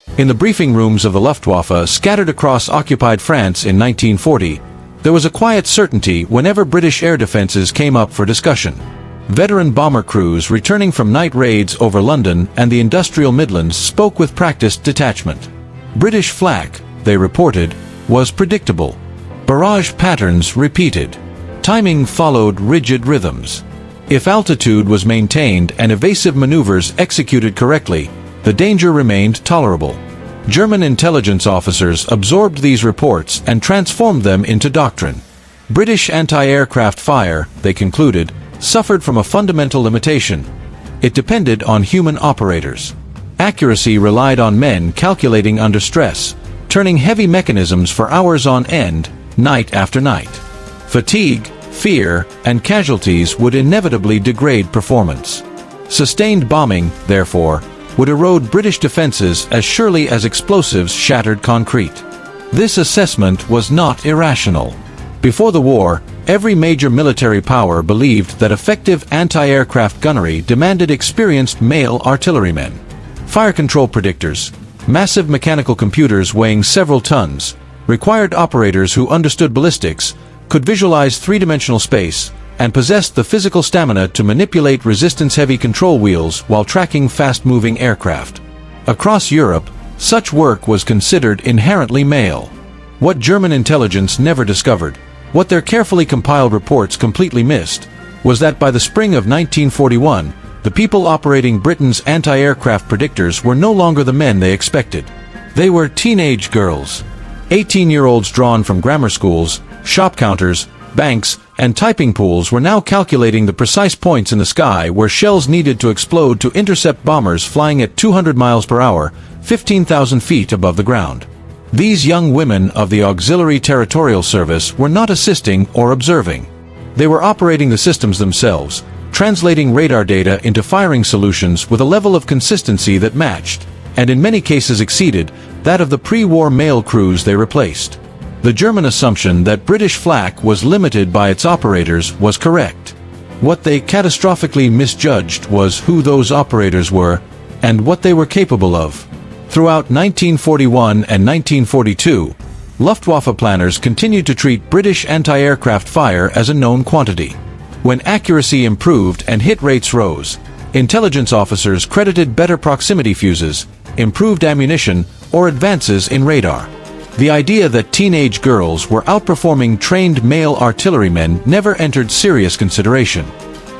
In the briefing rooms of the Luftwaffe scattered across occupied France in 1940, there was a quiet certainty whenever British air defenses came up for discussion. Veteran bomber crews returning from night raids over London and the industrial Midlands spoke with practiced detachment. British flak, they reported, was predictable. Barrage patterns repeated. Timing followed rigid rhythms. If altitude was maintained and evasive maneuvers executed correctly, the danger remained tolerable. German intelligence officers absorbed these reports and transformed them into doctrine. British anti-aircraft fire, they concluded, suffered from a fundamental limitation. It depended on human operators. Accuracy relied on men calculating under stress, turning heavy mechanisms for hours on end, night after night. Fatigue, fear, and casualties would inevitably degrade performance. Sustained bombing, therefore, would erode British defenses as surely as explosives shattered concrete. This assessment was not irrational. Before the war, every major military power believed that effective anti-aircraft gunnery demanded experienced male artillerymen. Fire control predictors, massive mechanical computers weighing several tons, required operators who understood ballistics, could visualize three-dimensional space, and possessed the physical stamina to manipulate resistance-heavy control wheels while tracking fast-moving aircraft. Across Europe, such work was considered inherently male. What German intelligence never discovered, what their carefully compiled reports completely missed, was that by the spring of 1941, the people operating Britain's anti-aircraft predictors were no longer the men they expected. They were teenage girls. 18-year-olds drawn from grammar schools, shop counters, banks, and typing pools were now calculating the precise points in the sky where shells needed to explode to intercept bombers flying at 200 miles per hour, 15,000 feet above the ground. These young women of the Auxiliary Territorial Service were not assisting or observing. They were operating the systems themselves, translating radar data into firing solutions with a level of consistency that matched, and in many cases exceeded, that of the pre-war male crews they replaced. The German assumption that British flak was limited by its operators was correct. What they catastrophically misjudged was who those operators were and what they were capable of. Throughout 1941 and 1942, Luftwaffe planners continued to treat British anti-aircraft fire as a known quantity. When accuracy improved and hit rates rose, intelligence officers credited better proximity fuses, improved ammunition, or advances in radar. The idea that teenage girls were outperforming trained male artillerymen never entered serious consideration.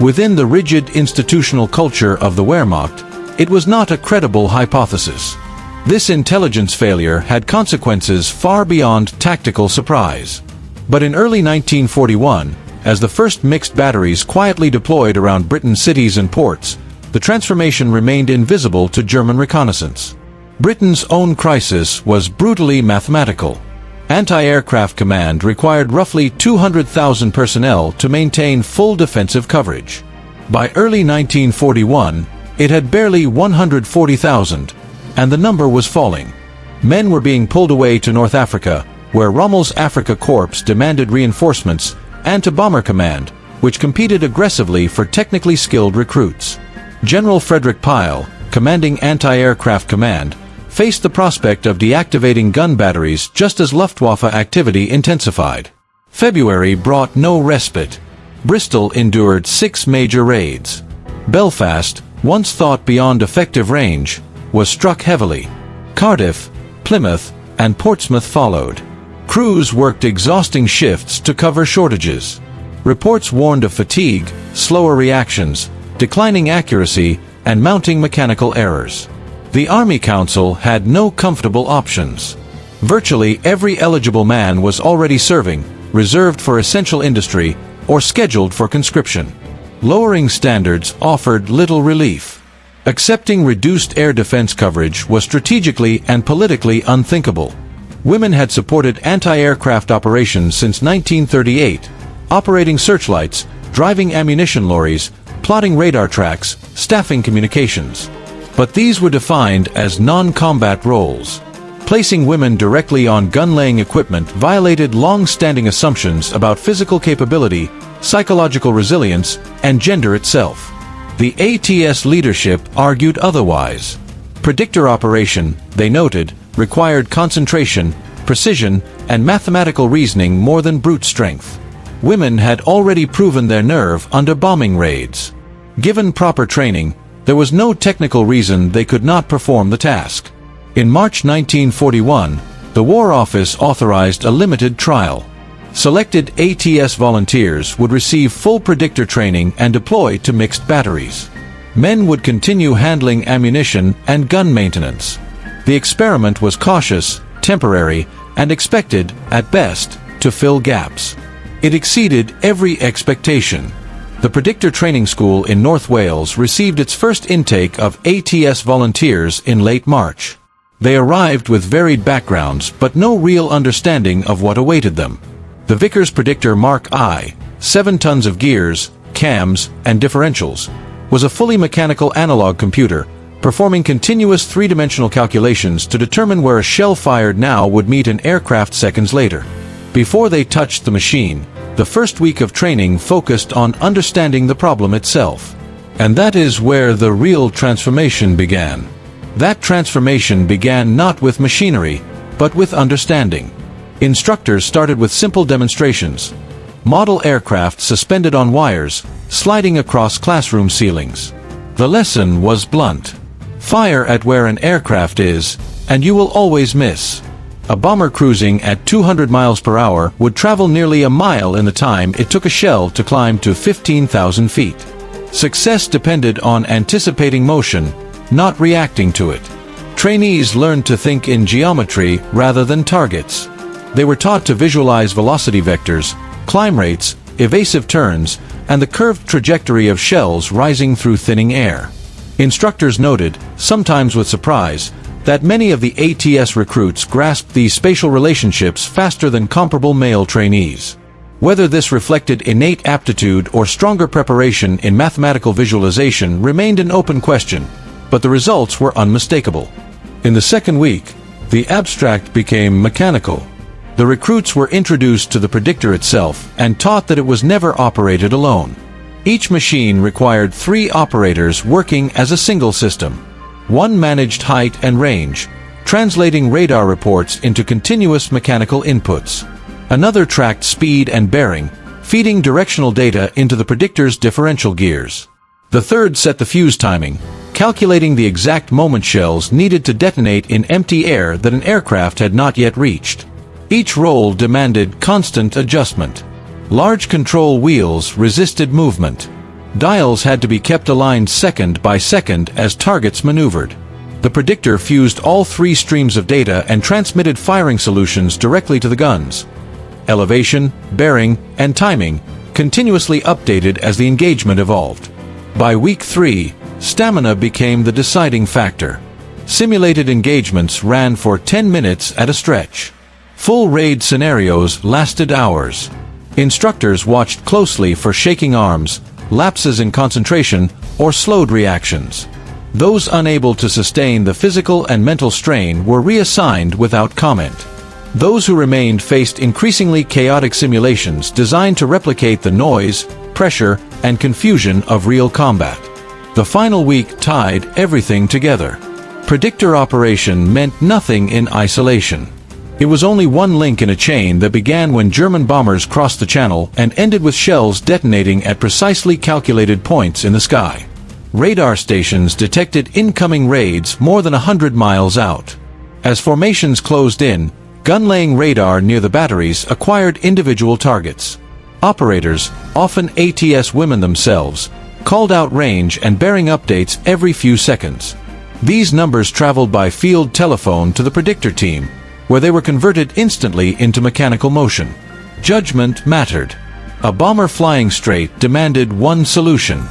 Within the rigid institutional culture of the Wehrmacht, it was not a credible hypothesis. This intelligence failure had consequences far beyond tactical surprise. But in early 1941, as the first mixed batteries quietly deployed around Britain's cities and ports, the transformation remained invisible to German reconnaissance. Britain's own crisis was brutally mathematical. Anti-aircraft command required roughly 200,000 personnel to maintain full defensive coverage. By early 1941, it had barely 140,000, and the number was falling. Men were being pulled away to North Africa, where Rommel's Afrika Korps demanded reinforcements, and to Bomber Command, which competed aggressively for technically skilled recruits. General Frederick Pyle, commanding Anti-Aircraft Command, faced the prospect of deactivating gun batteries just as Luftwaffe activity intensified. February brought no respite. Bristol endured 6 major raids. Belfast, once thought beyond effective range, was struck heavily. Cardiff, Plymouth, and Portsmouth followed. Crews worked exhausting shifts to cover shortages. Reports warned of fatigue, slower reactions, declining accuracy, and mounting mechanical errors. The Army Council had no comfortable options. Virtually every eligible man was already serving, reserved for essential industry, or scheduled for conscription. Lowering standards offered little relief. Accepting reduced air defense coverage was strategically and politically unthinkable. Women had supported anti-aircraft operations since 1938, operating searchlights, driving ammunition lorries, plotting radar tracks, staffing communications. But these were defined as non-combat roles. Placing women directly on gun-laying equipment violated long-standing assumptions about physical capability, psychological resilience, and gender itself. The ATS leadership argued otherwise. Predictor operation, they noted, required concentration, precision, and mathematical reasoning more than brute strength. Women had already proven their nerve under bombing raids. Given proper training, there was no technical reason they could not perform the task. In March 1941, the War Office authorized a limited trial. Selected ATS volunteers would receive full predictor training and deploy to mixed batteries. Men would continue handling ammunition and gun maintenance. The experiment was cautious, temporary, and expected, at best, to fill gaps. It exceeded every expectation. The Predictor Training School in North Wales received its first intake of ATS volunteers in late March. They arrived with varied backgrounds but no real understanding of what awaited them. The Vickers Predictor Mark I, 7 tons of gears, cams, and differentials, was a fully mechanical analog computer, performing continuous three-dimensional calculations to determine where a shell fired now would meet an aircraft seconds later. Before they touched the machine, the first week of training focused on understanding the problem itself. And that is where the real transformation began. That transformation began not with machinery, but with understanding. Instructors started with simple demonstrations. Model aircraft suspended on wires, sliding across classroom ceilings. The lesson was blunt. Fire at where an aircraft is, and you will always miss. A bomber cruising at 200 miles per hour would travel nearly a mile in the time it took a shell to climb to 15,000 feet. Success depended on anticipating motion, not reacting to it. Trainees learned to think in geometry rather than targets. They were taught to visualize velocity vectors, climb rates, evasive turns, and the curved trajectory of shells rising through thinning air. Instructors noted, sometimes with surprise, that many of the ATS recruits grasped these spatial relationships faster than comparable male trainees. Whether this reflected innate aptitude or stronger preparation in mathematical visualization remained an open question, but the results were unmistakable. In the second week, the abstract became mechanical. The recruits were introduced to the predictor itself and taught that it was never operated alone. Each machine required 3 operators working as a single system. One managed height and range, translating radar reports into continuous mechanical inputs. Another tracked speed and bearing, feeding directional data into the predictor's differential gears. The third set the fuse timing, calculating the exact moment shells needed to detonate in empty air that an aircraft had not yet reached. Each role demanded constant adjustment. Large control wheels resisted movement. Dials had to be kept aligned second by second as targets maneuvered. The predictor fused all 3 streams of data and transmitted firing solutions directly to the guns. Elevation, bearing, and timing continuously updated as the engagement evolved. By week 3, stamina became the deciding factor. Simulated engagements ran for 10 minutes at a stretch. Full raid scenarios lasted hours. Instructors watched closely for shaking arms, lapses in concentration, or slowed reactions. Those unable to sustain the physical and mental strain were reassigned without comment. Those who remained faced increasingly chaotic simulations designed to replicate the noise, pressure, and confusion of real combat. The final week tied everything together. Predictor operation meant nothing in isolation. It was only one link in a chain that began when German bombers crossed the channel and ended with shells detonating at precisely calculated points in the sky. Radar stations detected incoming raids more than 100 miles out. As formations closed in, gun-laying radar near the batteries acquired individual targets. Operators, often ATS women themselves, called out range and bearing updates every few seconds. These numbers traveled by field telephone to the predictor team, where they were converted instantly into mechanical motion. Judgment mattered. A bomber flying straight demanded one solution.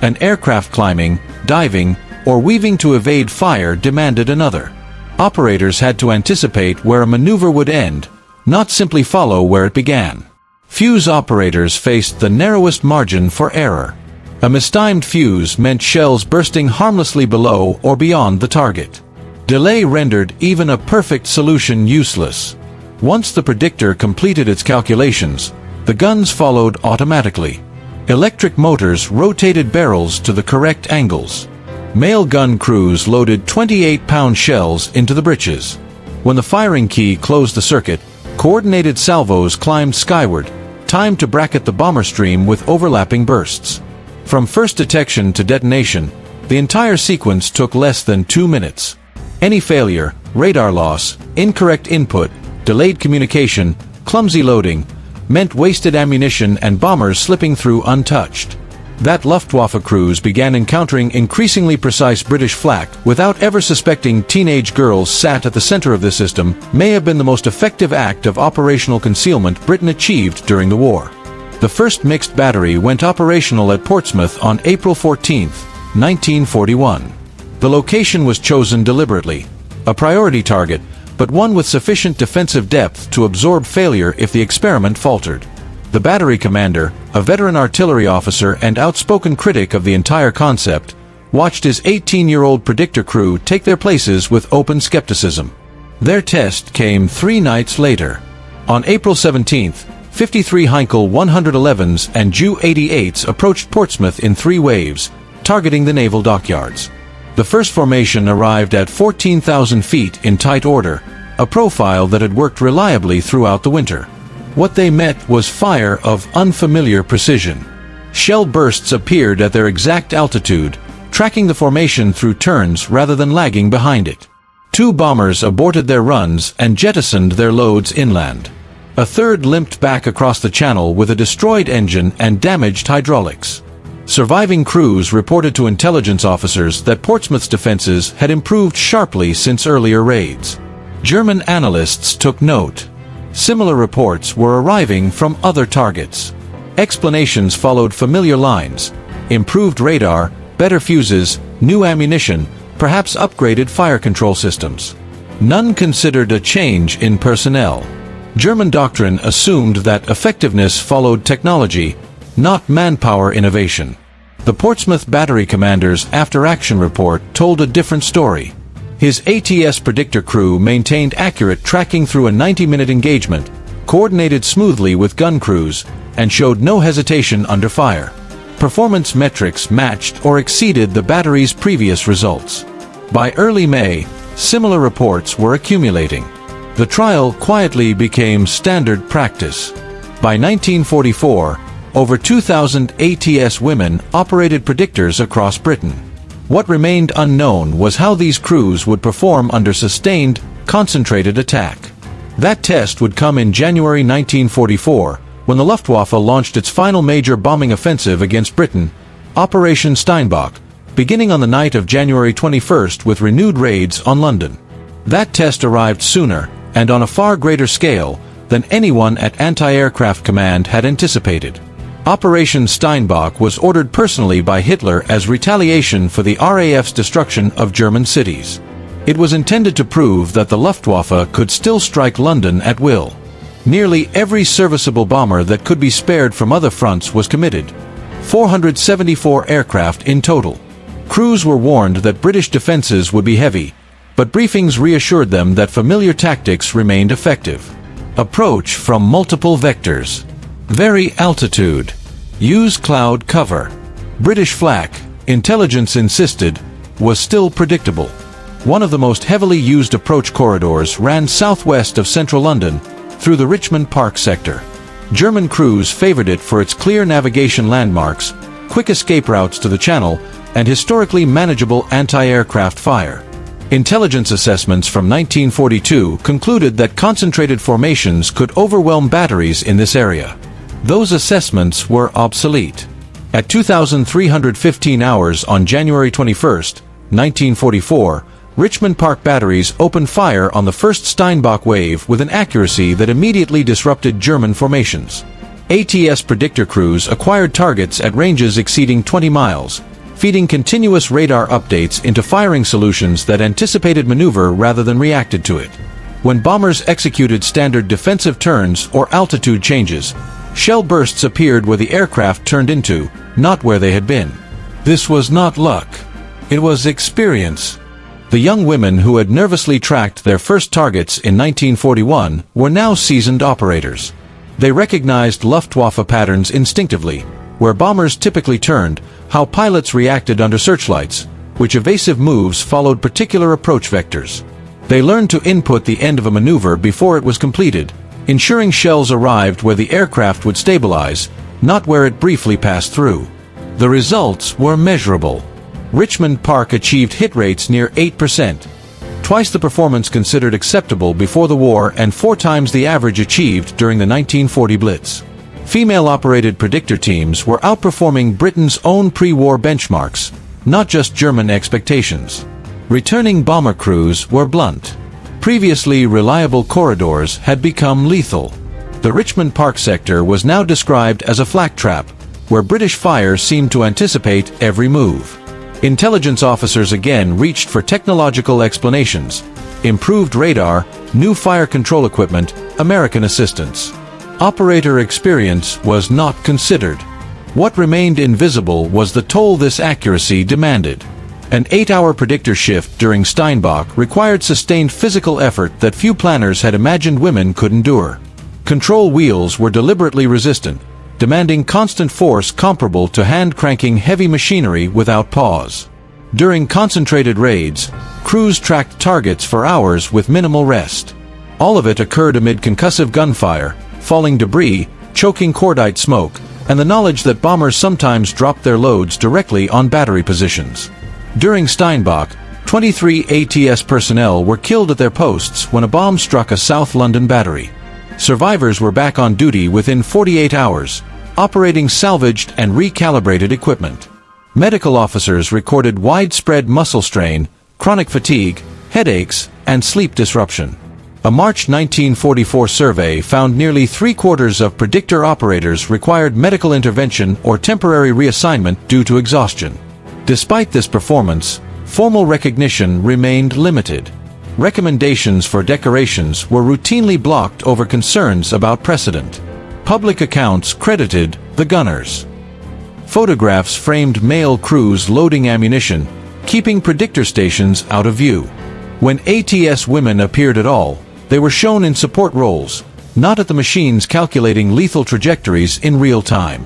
An aircraft climbing, diving, or weaving to evade fire demanded another. Operators had to anticipate where a maneuver would end, not simply follow where it began. Fuse operators faced the narrowest margin for error. A mistimed fuse meant shells bursting harmlessly below or beyond the target. Delay rendered even a perfect solution useless. Once the predictor completed its calculations, the guns followed automatically. Electric motors rotated barrels to the correct angles. Male gun crews loaded 28-pound shells into the breeches. When the firing key closed the circuit, coordinated salvos climbed skyward, timed to bracket the bomber stream with overlapping bursts. From first detection to detonation, the entire sequence took less than 2 minutes. Any failure, radar loss, incorrect input, delayed communication, clumsy loading, meant wasted ammunition and bombers slipping through untouched. That Luftwaffe crews began encountering increasingly precise British flak without ever suspecting teenage girls sat at the center of this system may have been the most effective act of operational concealment Britain achieved during the war. The first mixed battery went operational at Portsmouth on April 14, 1941. The location was chosen deliberately, a priority target, but one with sufficient defensive depth to absorb failure if the experiment faltered. The battery commander, a veteran artillery officer and outspoken critic of the entire concept, watched his 18-year-old predictor crew take their places with open skepticism. Their test came 3 nights later. On April 17, 53 Heinkel 111s and Ju 88s approached Portsmouth in 3 waves, targeting the naval dockyards. The first formation arrived at 14,000 feet in tight order, a profile that had worked reliably throughout the winter. What they met was fire of unfamiliar precision. Shell bursts appeared at their exact altitude, tracking the formation through turns rather than lagging behind it. 2 bombers aborted their runs and jettisoned their loads inland. A third limped back across the channel with a destroyed engine and damaged hydraulics. Surviving crews reported to intelligence officers that Portsmouth's defenses had improved sharply since earlier raids. German analysts took note. Similar reports were arriving from other targets. Explanations followed familiar lines: improved radar, better fuses, new ammunition, perhaps upgraded fire control systems. None considered a change in personnel. German doctrine assumed that effectiveness followed technology, not manpower innovation. The Portsmouth Battery Commander's after-action report told a different story. His ATS predictor crew maintained accurate tracking through a 90-minute engagement, coordinated smoothly with gun crews, and showed no hesitation under fire. Performance metrics matched or exceeded the battery's previous results. By early May, similar reports were accumulating. The trial quietly became standard practice. By 1944, over 2,000 ATS women operated predictors across Britain. What remained unknown was how these crews would perform under sustained, concentrated attack. That test would come in January 1944, when the Luftwaffe launched its final major bombing offensive against Britain, Operation Steinbock, beginning on the night of January 21 with renewed raids on London. That test arrived sooner, and on a far greater scale, than anyone at Anti-Aircraft Command had anticipated. Operation Steinbock was ordered personally by Hitler as retaliation for the RAF's destruction of German cities. It was intended to prove that the Luftwaffe could still strike London at will. Nearly every serviceable bomber that could be spared from other fronts was committed. 474 aircraft in total. Crews were warned that British defenses would be heavy, but briefings reassured them that familiar tactics remained effective. Approach from multiple vectors. Vary altitude. Use cloud cover. British flak, intelligence insisted, was still predictable. One of the most heavily used approach corridors ran southwest of central London, through the Richmond Park sector. German crews favored it for its clear navigation landmarks, quick escape routes to the Channel, and historically manageable anti-aircraft fire. Intelligence assessments from 1942 concluded that concentrated formations could overwhelm batteries in this area. Those assessments were obsolete. At 2,315 hours on January 21, 1944, Richmond Park batteries opened fire on the first Steinbock wave with an accuracy that immediately disrupted German formations. ATS predictor crews acquired targets at ranges exceeding 20 miles, feeding continuous radar updates into firing solutions that anticipated maneuver rather than reacted to it. When bombers executed standard defensive turns or altitude changes, shell bursts appeared where the aircraft turned into, not where they had been. This was not luck. It was experience. The young women who had nervously tracked their first targets in 1941 were now seasoned operators. They recognized Luftwaffe patterns instinctively, where bombers typically turned, how pilots reacted under searchlights, which evasive moves followed particular approach vectors. They learned to input the end of a maneuver before it was completed, ensuring shells arrived where the aircraft would stabilize, not where it briefly passed through. The results were measurable. Richmond Park achieved hit rates near 8%, twice the performance considered acceptable before the war and 4 times the average achieved during the 1940 Blitz. Female-operated predictor teams were outperforming Britain's own pre-war benchmarks, not just German expectations. Returning bomber crews were blunt. Previously reliable corridors had become lethal. The Richmond Park sector was now described as a flak trap, where British fire seemed to anticipate every move. Intelligence officers again reached for technological explanations: improved radar, new fire control equipment, American assistance. Operator experience was not considered. What remained invisible was the toll this accuracy demanded. An 8-hour predictor shift during Steinbock required sustained physical effort that few planners had imagined women could endure. Control wheels were deliberately resistant, demanding constant force comparable to hand-cranking heavy machinery without pause. During concentrated raids, crews tracked targets for hours with minimal rest. All of it occurred amid concussive gunfire, falling debris, choking cordite smoke, and the knowledge that bombers sometimes dropped their loads directly on battery positions. During Steinbock, 23 ATS personnel were killed at their posts when a bomb struck a South London battery. Survivors were back on duty within 48 hours, operating salvaged and recalibrated equipment. Medical officers recorded widespread muscle strain, chronic fatigue, headaches, and sleep disruption. A March 1944 survey found nearly 3/4 of predictor operators required medical intervention or temporary reassignment due to exhaustion. Despite this performance, formal recognition remained limited. Recommendations for decorations were routinely blocked over concerns about precedent. Public accounts credited the gunners. Photographs framed male crews loading ammunition, keeping predictor stations out of view. When ATS women appeared at all, they were shown in support roles, not at the machines calculating lethal trajectories in real time.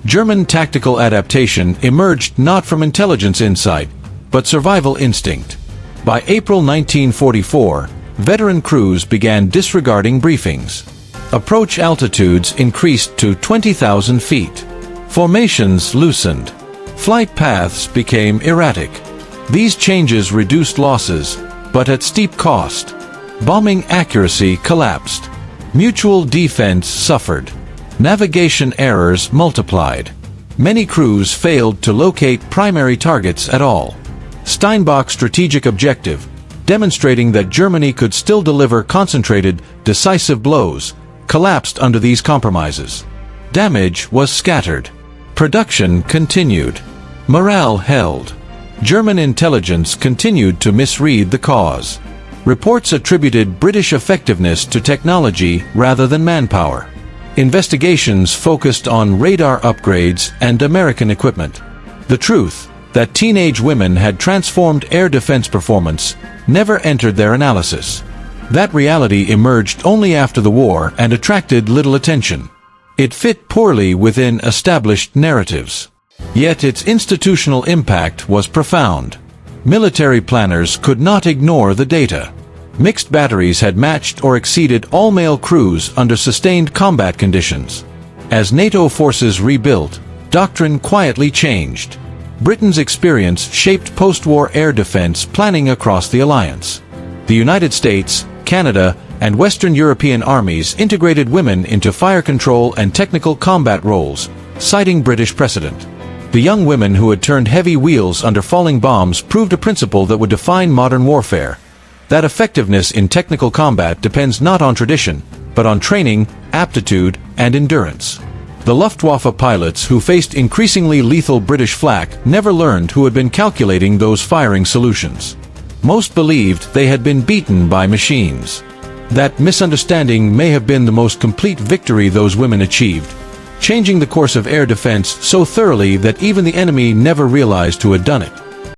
German tactical adaptation emerged not from intelligence insight, but survival instinct. By April 1944, veteran crews began disregarding briefings. Approach altitudes increased to 20,000 feet. Formations loosened. Flight paths became erratic. These changes reduced losses, but at steep cost. Bombing accuracy collapsed. Mutual defense suffered. Navigation errors multiplied. Many crews failed to locate primary targets at all. Steinbock's strategic objective, demonstrating that Germany could still deliver concentrated, decisive blows, collapsed under these compromises. Damage was scattered. Production continued. Morale held. German intelligence continued to misread the cause. Reports attributed British effectiveness to technology rather than manpower. Investigations focused on radar upgrades and American equipment. The truth, that teenage women had transformed air defense performance, never entered their analysis. That reality emerged only after the war and attracted little attention. It fit poorly within established narratives. Yet its institutional impact was profound. Military planners could not ignore the data. Mixed batteries had matched or exceeded all-male crews under sustained combat conditions. As NATO forces rebuilt, doctrine quietly changed. Britain's experience shaped post-war air defense planning across the alliance. The United States, Canada, and Western European armies integrated women into fire control and technical combat roles, citing British precedent. The young women who had turned heavy wheels under falling bombs proved a principle that would define modern warfare. That effectiveness in technical combat depends not on tradition, but on training, aptitude, and endurance. The Luftwaffe pilots who faced increasingly lethal British flak never learned who had been calculating those firing solutions. Most believed they had been beaten by machines. That misunderstanding may have been the most complete victory those women achieved, changing the course of air defense so thoroughly that even the enemy never realized who had done it.